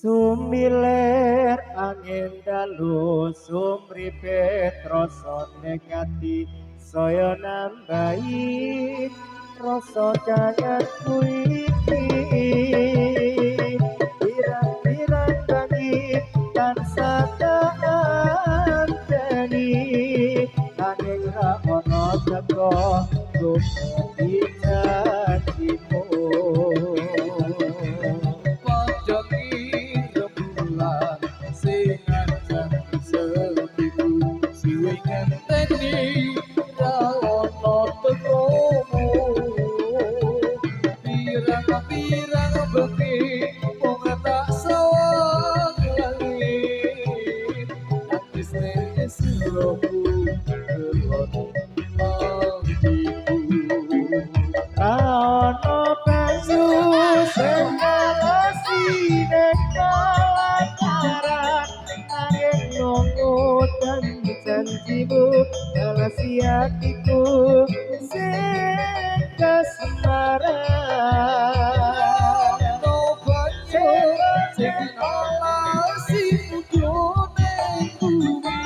Sumiler angin dalu sumripet rasa negati saya nambahi rasa kangen kuiki pirang-pirang bengi tansah kaanteni nanging ra ono teko gumedi janjimu. Pirang bengi wong tak sawang langit Nanti seloku kelon matiku Ono banyu sing ngalasi nek kelaparan angin nunggu dan janjimu ngalasi hatiku sing kasmaran. No banyu sing ngalasi mudune bumi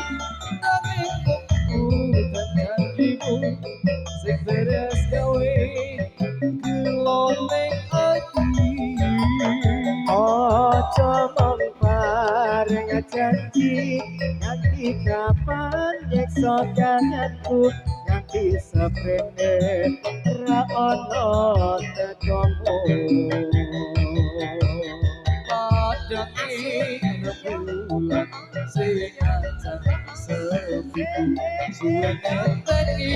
nanging kokku dan janjimu sing beres gawe kelone ati Ojo mong bareng janji nganti kapan nyekso kangenku nganti seprene ra ono tekomu. Padangi rembulan sing acan sepiku suwe ngenteni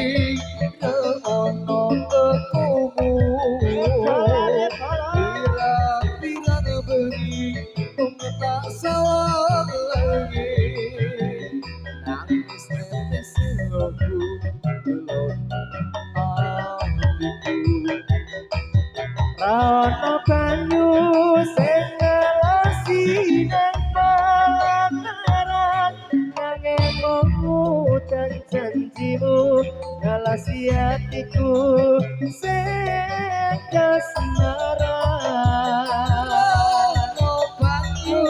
ono tekumu pirang-pirang bengi wong tak sawang lagi nangis netes aku kelon hatiku Ono banyu sing ngelasi nang palaparan nanging momu dan janjimu ngelasi hatiku sing kasmaran. ono banyu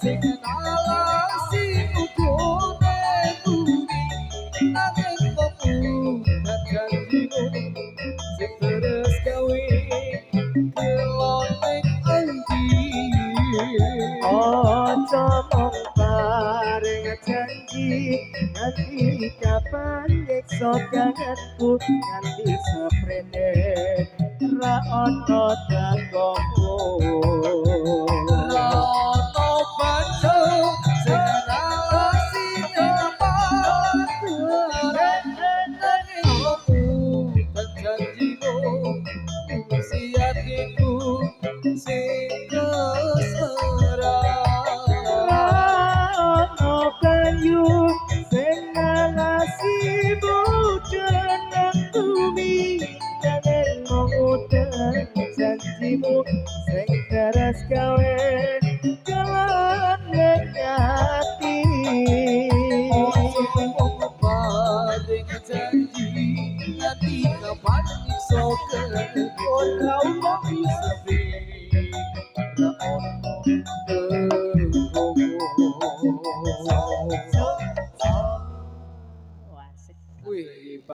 sing ngalasi mudune bumi nanging kokku dan janjimu sing terus gawe kelone ati Ojo mong bareng janji nganti kapan nyekso kangenku nganti seprene ra ono tekomu. ono banyu sing ngalasi nyamaran nanging kokku dan janjimu ngisi hatiku sing kasmaran Ono banyu sing ngalasi mudune bumi nanging mengudan janjimu sing teres gawe kelane ati. Paling janji nanti kapan iso ketemu bisa